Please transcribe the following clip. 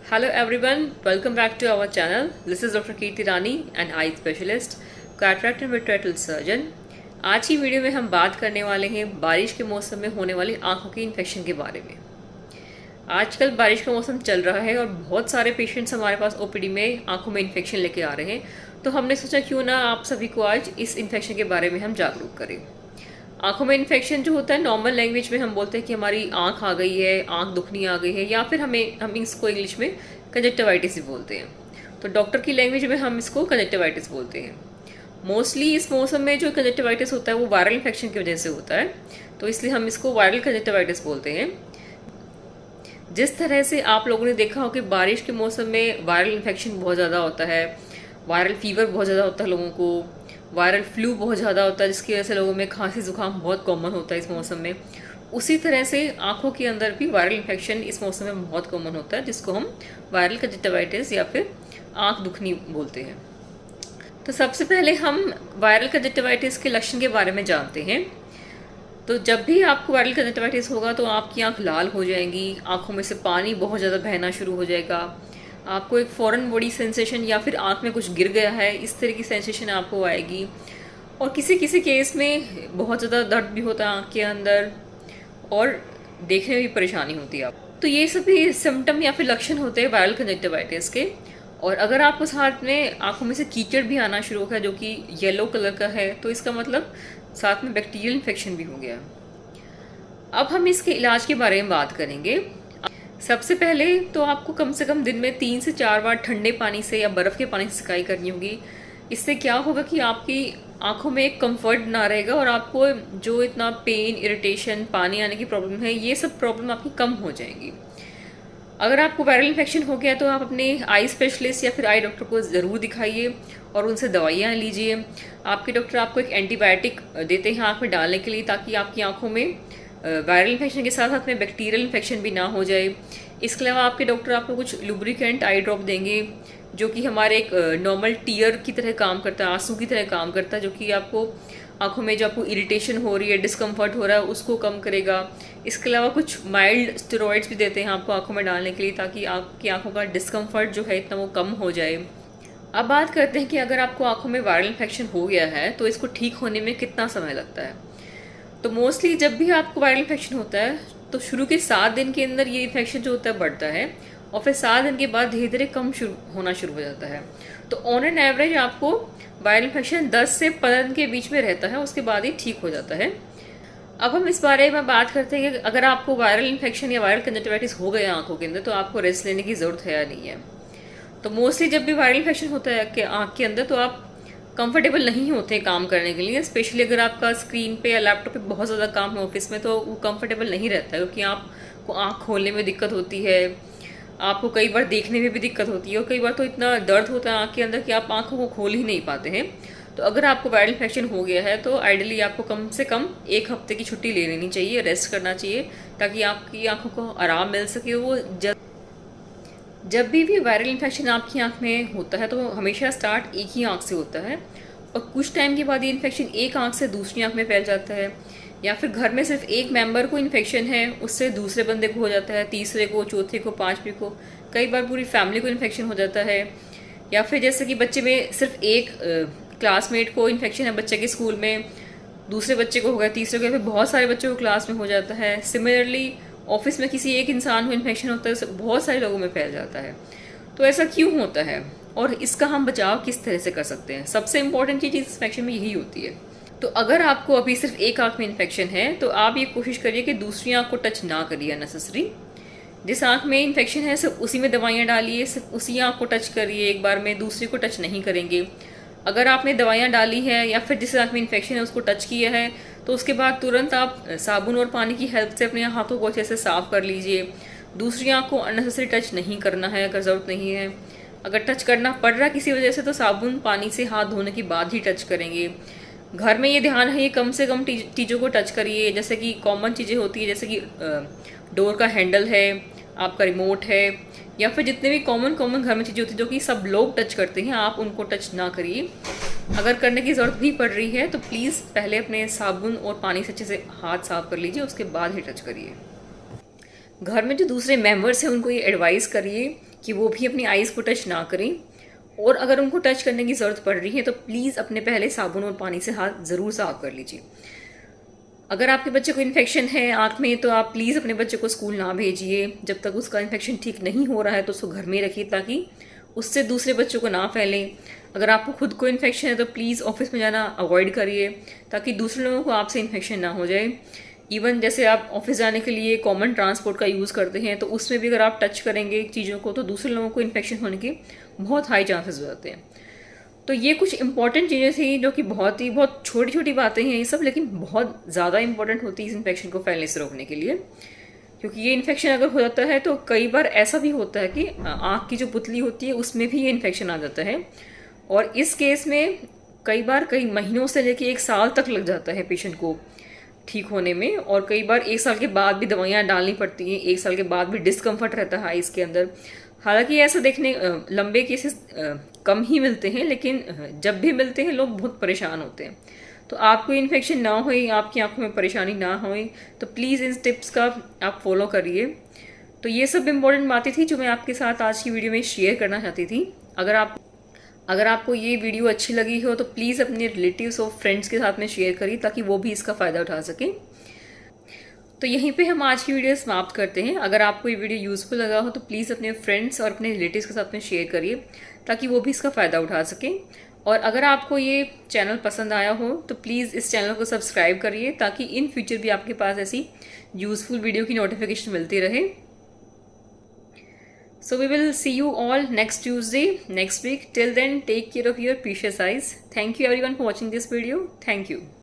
Hello everyone, welcome back to our channel. This is Dr. Kirti Rani, an eye specialist, cataract and vitreoretinal surgeon. आज की video में हम बात करने वाले हैं बारिश के मौसम में होने वाली आंखों के इन्फेक्शन के बारे में। आजकल बारिश का मौसम चल रहा है और बहुत सारे पेशेंट्स हमारे पास ओपीडी में आंखों में इन्फेक्शन लेके आ रहे हैं, तो हमने सोचा क्यों ना आप सभी को आज इस इन्फेक्शन के बारे में हम जागरूक करें। आंखों में इन्फेक्शन जो होता है नॉर्मल लैंग्वेज में हम बोलते हैं कि हमारी आंख आ गई है, आंख दुखनी आ गई है, या फिर हम इसको इंग्लिश में कंजक्टिवाइटिस भी बोलते हैं। तो डॉक्टर की लैंग्वेज में हम इसको कंजक्टिवाइटिस बोलते हैं। मोस्टली इस मौसम में जो कंजक्टिवाइटिस होता है वो वायरल इन्फेक्शन की वजह से होता है, तो इसलिए हम इसको वायरल कंजक्टिवाइटिस बोलते हैं। जिस तरह से आप लोगों ने देखा हो कि बारिश के मौसम में वायरल इन्फेक्शन बहुत ज़्यादा होता है, वायरल फीवर बहुत ज़्यादा होता है लोगों को, वायरल फ्लू बहुत ज़्यादा होता है जिसकी वजह से लोगों में खांसी जुकाम बहुत कॉमन होता है इस मौसम में, उसी तरह से आंखों के अंदर भी वायरल इन्फेक्शन इस मौसम में बहुत कॉमन होता है, जिसको हम वायरल कंजक्टिवाइटिस या फिर आंख दुखनी बोलते हैं। तो सबसे पहले हम वायरल कंजक्टिवाइटिस के लक्षण के बारे में जानते हैं। तो जब भी आपको वायरल कंजक्टिवाइटिस होगा तो आपकी आंख लाल हो जाएंगी, आंखों में से पानी बहुत ज़्यादा बहना शुरू हो जाएगा, आपको एक फॉरेन बॉडी सेंसेशन या फिर आंख में कुछ गिर गया है इस तरह की सेंसेशन आपको आएगी, और किसी किसी केस में बहुत ज़्यादा दर्द भी होता है आंख के अंदर और देखने में भी परेशानी होती है आप। तो ये सभी सिम्टम या फिर लक्षण होते हैं वायरल कंजक्टिवाइटिस के। और अगर आपको साथ में आंखों में से कीचड़ भी आना शुरू होगा जो कि येलो कलर का है, तो इसका मतलब साथ में बैक्टीरियल इन्फेक्शन भी हो गया। अब हम इसके इलाज के बारे में बात करेंगे। सबसे पहले तो आपको कम से कम दिन में 3 से 4 बार ठंडे पानी से या बर्फ़ के पानी से सिकाई करनी होगी। इससे क्या होगा कि आपकी आंखों में एक कंफर्ट ना रहेगा और आपको जो इतना पेन, इरिटेशन, पानी आने की प्रॉब्लम है, ये सब प्रॉब्लम आपकी कम हो जाएंगी। अगर आपको वायरल इन्फेक्शन हो गया तो आप अपने आई स्पेशलिस्ट या फिर आई डॉक्टर को ज़रूर दिखाइए और उनसे दवाइयाँ लीजिए। आपके डॉक्टर आपको एक एंटीबायोटिक देते हैं आँख में डालने के लिए, ताकि आपकी आंखों में वायरल इन्फेक्शन के साथ साथ में बैक्टीरियल इन्फेक्शन भी ना हो जाए। इसके अलावा आपके डॉक्टर आपको कुछ लुब्रिकेंट आई ड्रॉप देंगे जो कि हमारे एक नॉर्मल टीयर की तरह काम करता है, आंसू की तरह काम करता है, जो कि आपको आंखों में जो आपको इरिटेशन हो रही है, डिस्कम्फर्ट हो रहा है, उसको कम करेगा। इसके अलावा कुछ माइल्ड स्टेरॉइड्स भी देते हैं आपको आंखों में डालने के लिए, ताकि आपकी आंखों का डिस्कम्फर्ट जो है इतना वो कम हो जाए। अब बात करते हैं कि अगर आपको आंखों में वायरल इन्फेक्शन हो गया है तो इसको ठीक होने में कितना समय लगता है। तो मोस्टली जब भी आपको वायरल इन्फेक्शन होता है तो शुरू के 7 दिन के अंदर ये इन्फेक्शन जो होता है बढ़ता है और फिर 7 दिन के बाद धीरे धीरे कम होना शुरू हो जाता है। तो ऑन एन एवरेज आपको वायरल इन्फेक्शन 10 से 15 दिन के बीच में रहता है, उसके बाद ही ठीक हो जाता है। अब हम इस बारे में बात करते हैं कि अगर आपको वायरल इन्फेक्शन या वायरल कंजक्टिवाइटिस हो गया आंखों के अंदर तो आपको रेस्ट लेने की ज़रूरत है या नहीं है। तो मोस्टली जब भी वायरल इन्फेक्शन होता है कि आंख के अंदर तो आप कंफर्टेबल नहीं होते काम करने के लिए, स्पेशली अगर आपका स्क्रीन पे या लैपटॉप पे बहुत ज़्यादा काम है ऑफिस में, तो वो कंफर्टेबल नहीं रहता है, क्योंकि आपको आँख खोलने में दिक्कत होती है, आपको कई बार देखने में भी दिक्कत होती है और कई बार तो इतना दर्द होता है आँख के अंदर कि आप आँखों को खोल ही नहीं पाते हैं। तो अगर आपको वायरल इन्फेक्शन हो गया है तो आइडियली आपको कम से कम 1 हफ्ते की छुट्टी ले लेनी चाहिए, रेस्ट करना चाहिए, ताकि आपकी आँखों को आराम मिल सके। वो जब भी वायरल इन्फेक्शन आपकी आंख में होता है तो हमेशा स्टार्ट एक ही आंख से होता है और कुछ टाइम के बाद ये इन्फेक्शन एक आंख से दूसरी आंख में फैल जाता है, या फिर घर में सिर्फ एक मेंबर को इन्फेक्शन है उससे दूसरे बंदे को हो जाता है, तीसरे को, चौथे को, पांचवें को, कई बार पूरी फैमिली को इन्फेक्शन हो जाता है। या फिर जैसे कि बच्चे में सिर्फ एक क्लासमेट को इन्फेक्शन है बच्चे के स्कूल में, दूसरे बच्चे को हो गया, तीसरे को, या फिर बहुत सारे बच्चों को क्लास में हो जाता है। सिमिलरली ऑफिस में किसी एक इंसान को इन्फेक्शन होता है, बहुत सारे लोगों में फैल जाता है। तो ऐसा क्यों होता है और इसका हम बचाव किस तरह से कर सकते हैं? सबसे इंपॉर्टेंट चीज़ इस इन्फेक्शन में यही होती है। तो अगर आपको अभी सिर्फ एक आंख में इन्फेक्शन है तो आप ये कोशिश करिए कि दूसरी आंख को टच ना करिए अननेसेसरी। जिस आंख में इन्फेक्शन है सिर्फ उसी में दवाइयाँ डालिए, सिर्फ उसी आंख को टच करिए एक बार में, दूसरी को टच नहीं करेंगे। अगर आपने दवाइयाँ डाली है या फिर जिस आंख में इन्फेक्शन है उसको टच किया है तो उसके बाद तुरंत आप साबुन और पानी की हेल्प से अपने हाथों को अच्छे से साफ कर लीजिए। दूसरी आंख को अननेसेसरी टच नहीं करना है अगर ज़रूरत नहीं है। अगर टच करना पड़ रहा है किसी वजह से तो साबुन पानी से हाथ धोने के बाद ही टच करेंगे। घर में ये ध्यान है कम से कम चीज़ों को टच करिए, जैसे कि कॉमन चीज़ें होती है, जैसे कि डोर का हैंडल है, आपका रिमोट है, या फिर जितने भी कॉमन घर में चीज़ें होती है जो कि सब लोग टच करते हैं, आप उनको टच ना करिए। अगर करने की ज़रूरत भी पड़ रही है तो प्लीज़ पहले अपने साबुन और पानी से अच्छे से हाथ साफ कर लीजिए, उसके बाद ही टच करिए। घर में जो दूसरे मेंबर्स हैं उनको ये एडवाइस करिए कि वो भी अपनी आइज़ को टच ना करें, और अगर उनको टच करने की ज़रूरत पड़ रही है तो प्लीज़ अपने पहले साबुन और पानी से हाथ ज़रूर साफ कर लीजिए। अगर आपके बच्चे को इन्फेक्शन है आँख में तो आप प्लीज़ अपने बच्चे को स्कूल ना भेजिए। जब तक उसका इन्फेक्शन ठीक नहीं हो रहा है तो उसको घर में रखिए, ताकि उससे दूसरे बच्चों को ना फैलें। अगर आपको खुद को इन्फेक्शन है तो प्लीज़ ऑफिस में जाना अवॉइड करिए, ताकि दूसरे लोगों को आपसे इन्फेक्शन ना हो जाए। इवन जैसे आप ऑफिस जाने के लिए कॉमन ट्रांसपोर्ट का यूज़ करते हैं, तो उसमें भी अगर आप टच करेंगे चीज़ों को तो दूसरे लोगों को इन्फेक्शन होने के बहुत हाई चांसेस हो जाते हैं। तो ये कुछ इंपॉर्टेंट चीज़ें थी जो कि बहुत छोटी छोटी बातें हैं ये सब, लेकिन बहुत ज़्यादा इंपॉर्टेंट होती है इस इन्फेक्शन को फैलने से रोकने के लिए। क्योंकि ये इन्फेक्शन अगर हो जाता है तो कई बार ऐसा भी होता है कि आँख की जो पुतली होती है उसमें भी ये इन्फेक्शन आ जाता है, और इस केस में कई महीनों से लेके 1 साल तक लग जाता है पेशेंट को ठीक होने में, और कई बार 1 साल के बाद भी दवाइयाँ डालनी पड़ती हैं, 1 साल के बाद भी डिस्कम्फर्ट रहता है इसके अंदर। हालांकि ऐसा देखने लंबे केसेस कम ही मिलते हैं, लेकिन जब भी मिलते हैं लोग बहुत परेशान होते हैं। तो आपको इन्फेक्शन ना हो, आपकी आंखों में परेशानी ना हो, तो प्लीज़ इन टिप्स का आप फॉलो करिए। तो ये सब इम्पोर्टेंट बातें थी जो मैं आपके साथ आज की वीडियो में शेयर करना चाहती थी। अगर आपको ये वीडियो अच्छी लगी हो तो प्लीज़ अपने रिलेटिव्स और फ्रेंड्स के साथ में शेयर करिए, ताकि वो भी इसका फ़ायदा उठा सकें। तो यहीं पे हम आज की वीडियो समाप्त करते हैं। अगर आपको ये वीडियो यूज़फुल लगा हो तो प्लीज़ अपने फ्रेंड्स और अपने रिलेटिव्स के साथ में शेयर करिए, ताकि वो भी इसका फ़ायदा उठा सकें। और अगर आपको ये चैनल पसंद आया हो तो प्लीज़ इस चैनल को सब्सक्राइब करिए, ताकि इन फ्यूचर भी आपके पास ऐसी यूज़फुल वीडियो की नोटिफिकेशन मिलती रहे। So we will see you all next Tuesday, next week. Till then, take care of your precious eyes. Thank you everyone for watching this video. Thank you.